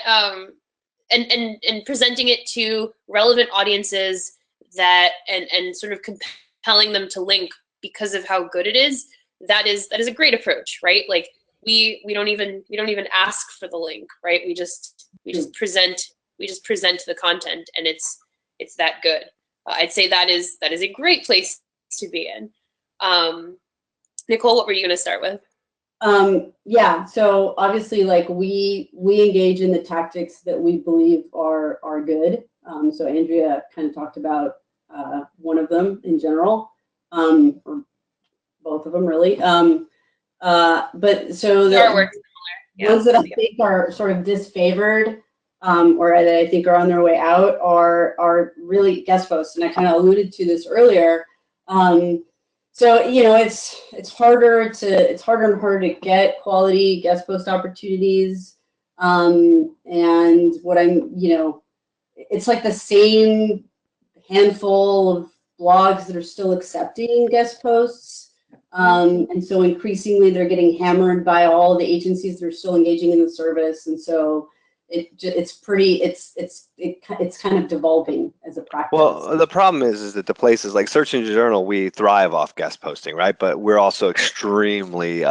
and presenting it to relevant audiences, that and sort of compelling them to link because of how good it is, that is a great approach, right? Like we don't even ask for the link, right? We just present the content, and it's that good. I'd say that is a great place to be in. Nicole, what were you going to start with? Yeah, so obviously, like we engage in the tactics that we believe are good. So Andrea kind of talked about one of them in general, or both of them really. But so the ones that I think are sort of disfavored, or that I think are on their way out, are really guest posts, and I kind of alluded to this earlier. So it's harder and harder to get quality guest post opportunities, and it's like the same handful of blogs that are still accepting guest posts, and so increasingly they're getting hammered by all the agencies that are still engaging in the service, and so it's kind of devolving as a practice. Well, the problem is that the places like Search Engine Journal, we thrive off guest posting, right? But we're also extremely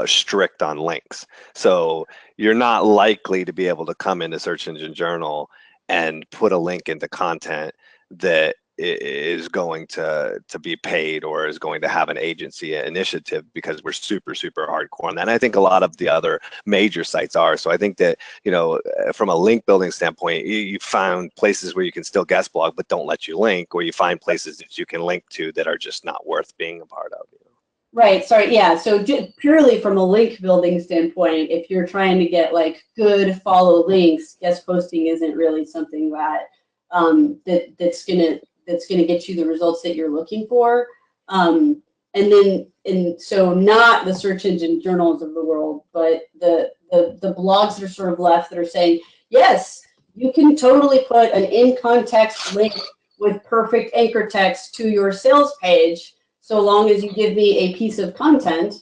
strict on links. So you're not likely to be able to come into Search Engine Journal and put a link into content that is going to be paid or is going to have an agency initiative, because we're super hardcore on that. And I think a lot of the other major sites are. So I think that, from a link building standpoint, you found places where you can still guest blog but don't let you link, or you find places that you can link to that are just not worth being a part of. Right. Sorry. Yeah. So just purely from a link building standpoint, if you're trying to get like good follow links, guest posting isn't really something that that's gonna get you the results that you're looking for. And so not the search engine journals of the world, but the blogs that are sort of left that are saying, yes, you can totally put an in-context link with perfect anchor text to your sales page, so long as you give me a piece of content.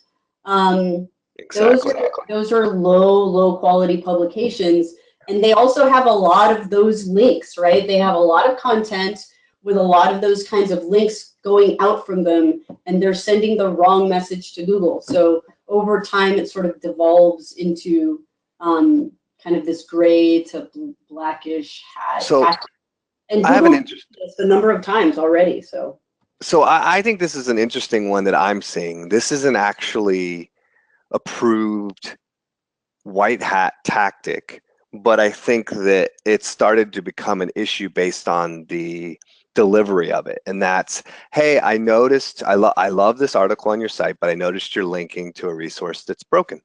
Exactly. Those are low quality publications, and they also have a lot of those links, right? They have a lot of content with a lot of those kinds of links going out from them, and they're sending the wrong message to Google. So over time, it sort of devolves into kind of this gray to blackish hat. So And I have an Google interest. this a number of times already. So I think this is an interesting one that I'm seeing. This isn't actually approved white hat tactic, but I think that it started to become an issue based on the delivery of it. And that's, hey, I noticed, I love this article on your site, but I noticed you're linking to a resource that's broken.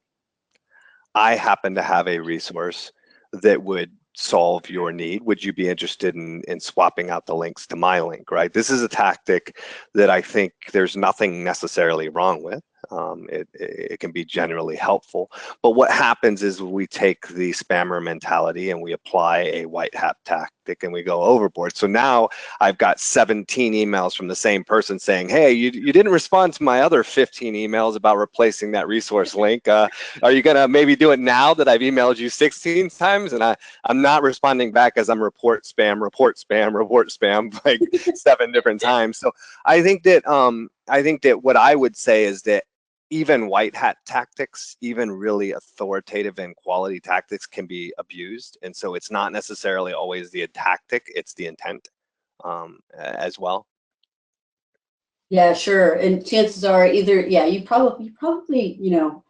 I happen to have a resource that would solve your need. Would you be interested in swapping out the links to my link, right? This is a tactic that I think there's nothing necessarily wrong with. It can be generally helpful. But what happens is we take the spammer mentality and we apply a white hat tactic and we go overboard. So now I've got 17 emails from the same person saying, hey, you didn't respond to my other 15 emails about replacing that resource link. Are you going to maybe do it now that I've emailed you 16 times? And I'm not responding back as I'm report spam, like 7 different times. So I think that what I would say is that even white hat tactics, even really authoritative and quality tactics can be abused. And so it's not necessarily always the tactic, it's the intent as well. yeah, sure. And chances are either, yeah, you probably, you know,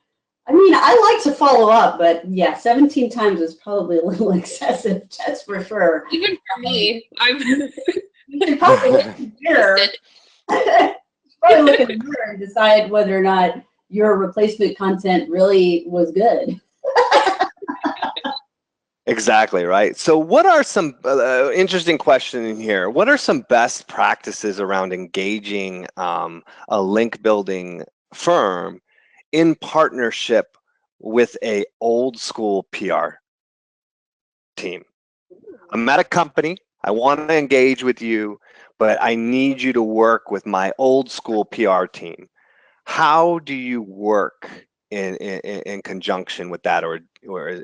I mean, I like to follow up, but yeah, 17 times is probably a little excessive, that's for sure. Even for me, I'm You should probably look in the mirror. Probably look in the mirror and decide whether or not your replacement content really was good. Exactly, right. So what are some interesting question in here? What are some best practices around engaging a link building firm in partnership with a old school PR team? I'm at a company, I want to engage with you, but I need you to work with my old school PR team. How do you work in conjunction with that, or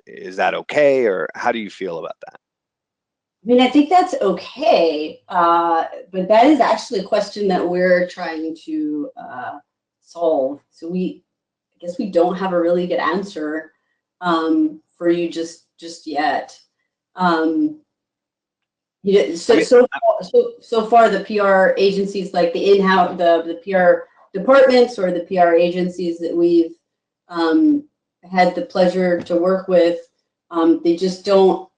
is that okay, or how do you feel about that? I mean, I think that's okay, but that is actually a question that we're trying to solve. So I guess we don't have a really good answer for you just yet. You know, so far the PR agencies, like the in-house, the PR departments or the PR agencies that we've had the pleasure to work with, they just don't.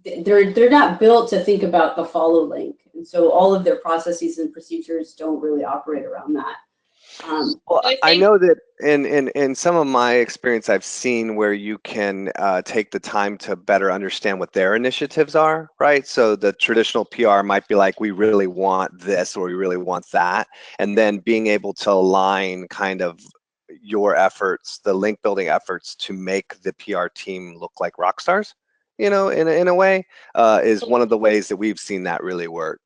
They're not built to think about the follow link, and so all of their processes and procedures don't really operate around that. Well, I know that in some of my experience, I've seen where you can take the time to better understand what their initiatives are, right? So the traditional PR might be like, we really want this or we really want that. And then being able to align kind of your efforts, the link building efforts to make the PR team look like rock stars, you know, in a way, is one of the ways that we've seen that really work.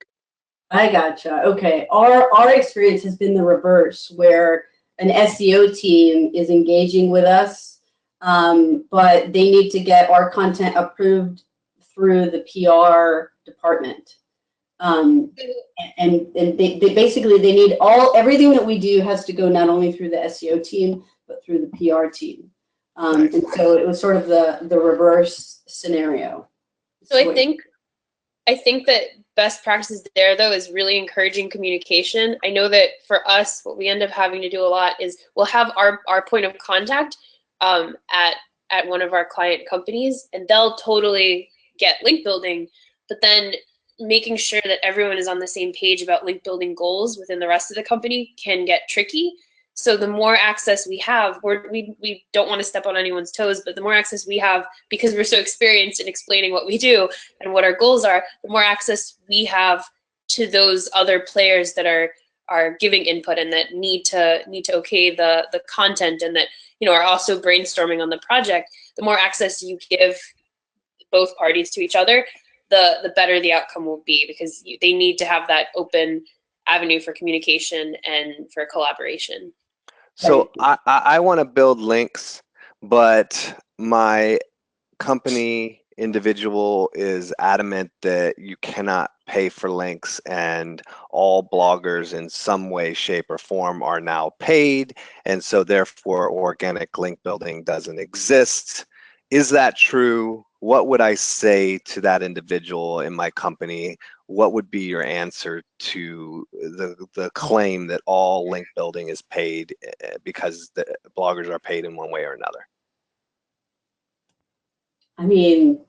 I gotcha. Okay. Our experience has been the reverse, where an SEO team is engaging with us, but they need to get our content approved through the PR department. And they basically they need everything that we do has to go not only through the SEO team, but through the PR team. Nice. And so it was sort of the reverse scenario. So I think that best practices there, though, is really encouraging communication. I know that for us, what we end up having to do a lot is we'll have our point of contact at one of our client companies, and they'll totally get link building, but then making sure that everyone is on the same page about link building goals within the rest of the company can get tricky. So the more access we have, we don't want to step on anyone's toes, but the more access we have, because we're so experienced in explaining what we do and what our goals are, the more access we have to those other players that are are giving input and that need to okay the content, and that are also brainstorming on the project, the more access you give both parties to each other, the better the outcome will be, because they need to have that open avenue for communication and for collaboration. So I want to build links, but my company individual is adamant that you cannot pay for links, and all bloggers in some way, shape, or form are now paid, and so therefore organic link building doesn't exist. Is that true? What would I say to that individual in my company? What would be your answer to the claim that all link building is paid because the bloggers are paid in one way or another? I mean,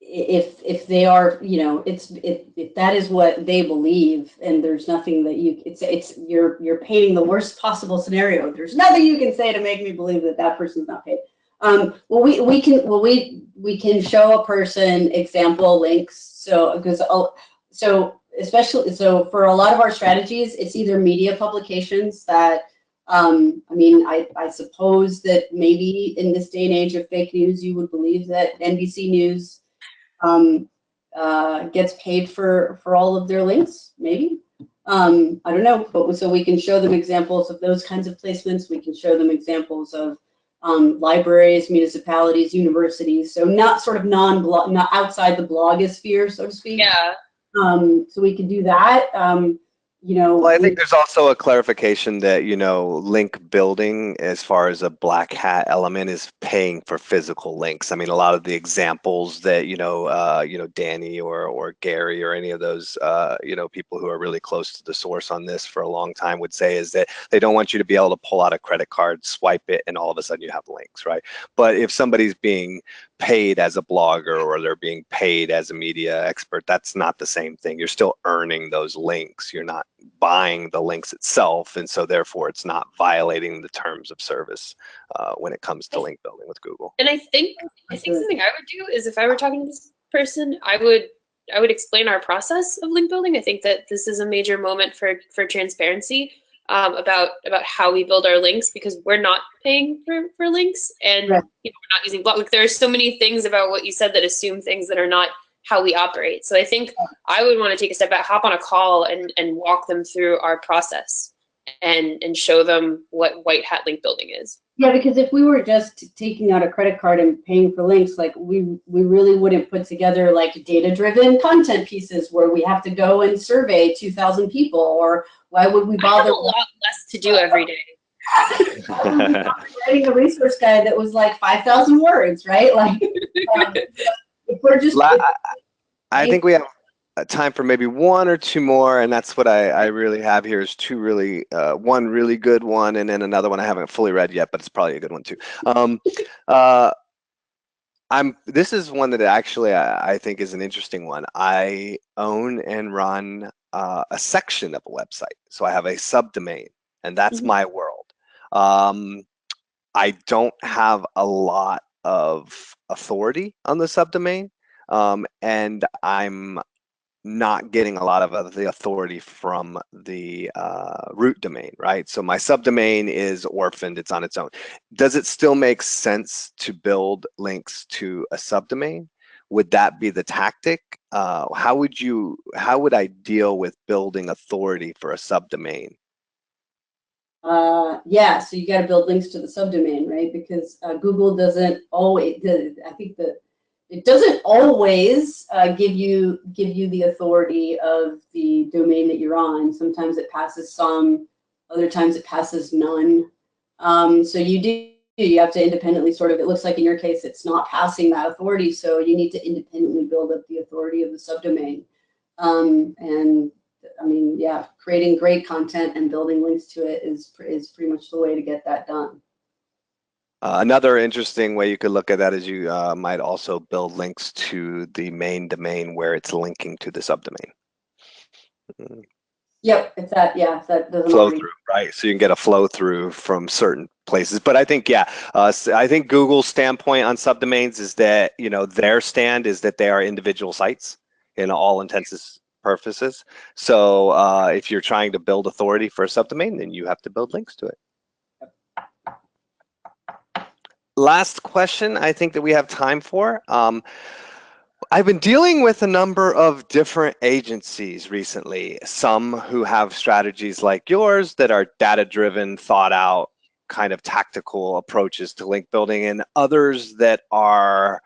if they are, if that is what they believe, and there's nothing that you're painting the worst possible scenario. There's nothing you can say to make me believe that that person's not paid. Well, we can show a person example links. So especially for a lot of our strategies, it's either media publications that. I mean, I suppose that maybe in this day and age of fake news, you would believe that NBC News gets paid for all of their links, maybe. I don't know, but so we can show them examples of those kinds of placements. We can show them examples of libraries, municipalities, universities. So not sort of non-blog, not outside the blogosphere, so to speak. Yeah. So we can do that. Well, I think there's also a clarification that, link building as far as a black hat element is paying for physical links. I mean, a lot of the examples that, Danny or Gary or any of those, people who are really close to the source on this for a long time would say is that they don't want you to be able to pull out a credit card, swipe it, and all of a sudden you have links, right? But if somebody's being paid as a blogger or they're being paid as a media expert, that's not the same thing. You're still earning those links. You're not buying the links itself, and so therefore it's not violating the terms of service when it comes to link building with Google. And I think something I would do is, if I were talking to this person, I would explain our process of link building. I think that this is a major moment for transparency about how we build our links, because we're not paying for links, and right. We're not using blog. Like, there are so many things about what you said that assume things that are not how we operate. So I think I would want to take a step back, hop on a call, and walk them through our process and show them what white hat link building is. Yeah, because if we were just taking out a credit card and paying for links, like we really wouldn't put together like data-driven content pieces where we have to go and survey 2,000 people, or why would we bother? I have a lot less to do every day. Writing a resource guide that was like 5,000 words, right? Like, if we're just. I think we have time for maybe one or two more, and that's what I really have here is two really, one really good one, and then another one I haven't fully read yet, but it's probably a good one too. This is one that actually I think is an interesting one. I own and run a section of a website, so I have a subdomain, and that's my world. I don't have a lot of authority on the subdomain, and I'm not getting a lot of the authority from the root domain, right? So my subdomain is orphaned, it's on its own. Does it still make sense to build links to a subdomain? Would that be the tactic? How would I deal with building authority for a subdomain? Yeah, so you got to build links to the subdomain, right? Because Google doesn't always. I think that it doesn't always give you the authority of the domain that you're on. Sometimes it passes some, other times it passes none. So you have to independently sort of. It looks like in your case it's not passing that authority, so you need to independently build up the authority of the subdomain. And I mean, yeah, creating great content and building links to it is pretty much the way to get that done. Another interesting way you could look at that is you might also build links to the main domain where it's linking to the subdomain. Yep, if that doesn't flow through, right? So you can get a flow through from certain places. But I think, I think Google's standpoint on subdomains is that, their stand is that they are individual sites in all intents purposes. So if you're trying to build authority for a subdomain, then you have to build links to it. Last question I think that we have time for. I've been dealing with a number of different agencies recently, some who have strategies like yours that are data-driven, thought out, kind of tactical approaches to link building, and others that are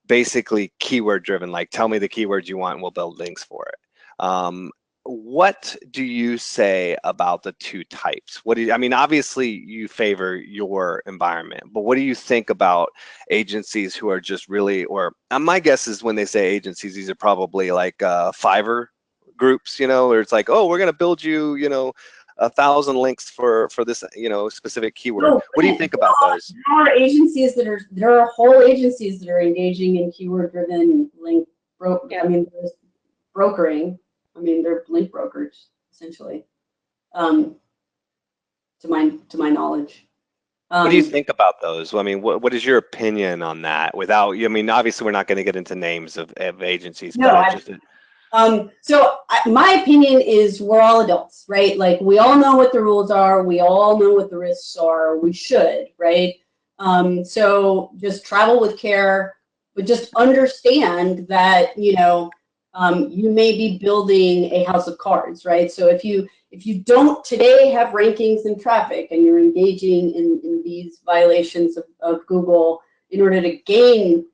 basically keyword driven, like tell me the keywords you want and we'll build links for it. What do you say about the two types? What do you, I mean, obviously you favor your environment, but what do you think about agencies who are just really, or my guess is when they say agencies, these are probably like Fiverr groups, you know, where it's like, oh, we're going to build you, you know, 1,000 links for this, you know, specific keyword. No, What do you think about those? there are agencies that are, there are whole agencies that are engaging in keyword driven link I mean, there's brokering. I mean, they're link brokers essentially, to my knowledge. What do you think about those? I mean, what is your opinion on that? Without, I mean, obviously we're not going to get into names of agencies, no, but my opinion is we're all adults, right? Like we all know what the rules are. We all know what the risks are. We should, right? So just travel with care, but just understand that, you know, you may be building a house of cards, right? So if you don't today have rankings and traffic and you're engaging in these violations of Google in order to gain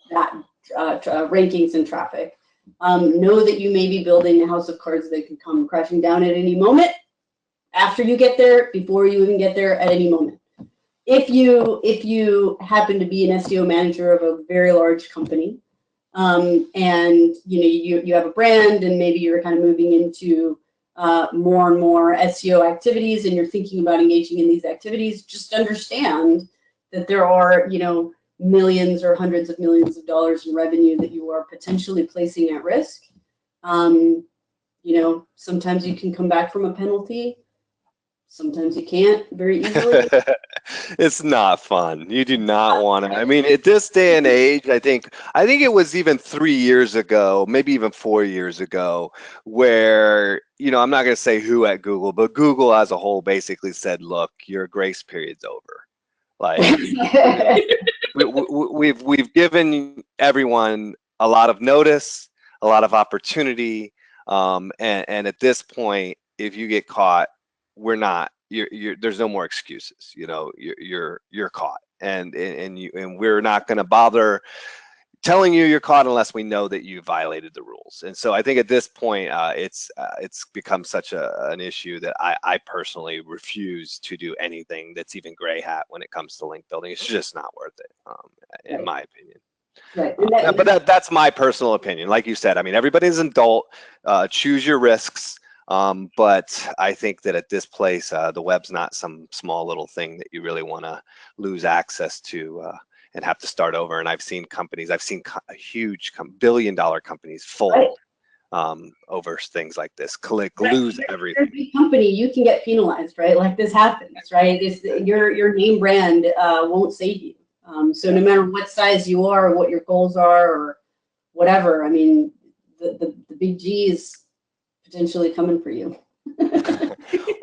that rankings and traffic, know that you may be building a house of cards that can come crashing down at any moment, after you get there, before you even get there, at any moment. If you happen to be an SEO manager of a very large company, and you know you have a brand and maybe you're kind of moving into more and more SEO activities and you're thinking about engaging in these activities, just understand that there are, you know, millions or hundreds of millions of dollars in revenue that you are potentially placing at risk. You know, sometimes you can come back from a penalty. Sometimes you can't very easily. It's not fun. You do not want to. I mean, at this day and age, I think it was even 3 years ago, maybe even 4 years ago, where, you know, I'm not going to say who at Google, but Google as a whole basically said, look, your grace period's over. Like, we've given everyone a lot of notice, a lot of opportunity, and at this point, if you get caught, we're not. There's no more excuses. You know, you're caught, and we're not going to bother telling you you're caught unless we know that you violated the rules. And so I think at this point, it's become such an issue that I personally refuse to do anything that's even gray hat when it comes to link building. It's just not worth it, in my opinion. Right. But that's my personal opinion. Like you said, I mean, everybody's an adult. Choose your risks. But I think that at this place, the web's not some small little thing that you really want to lose access to and have to start over. And I've seen huge billion-dollar companies fold over things like this. Lose everything. Every company, you can get penalized, right? Like this happens, right? Your name brand won't save you. So no matter what size you are, what your goals are, or whatever, I mean, the big G is potentially coming for you.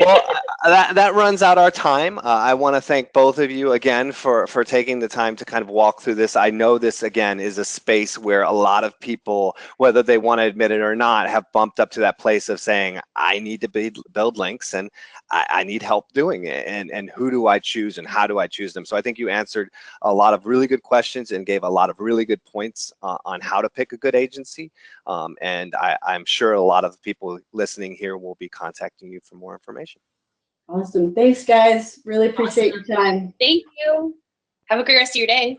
Well, that runs out our time. I want to thank both of you again for taking the time to kind of walk through this. I know this, again, is a space where a lot of people, whether they want to admit it or not, have bumped up to that place of saying, I need to build links and I need help doing it. And who do I choose and how do I choose them? So I think you answered a lot of really good questions and gave a lot of really good points on how to pick a good agency. And I'm sure a lot of people listening here will be contacting you for more information. Awesome. Thanks, guys. Really appreciate your time. Thank you. Have a great rest of your day.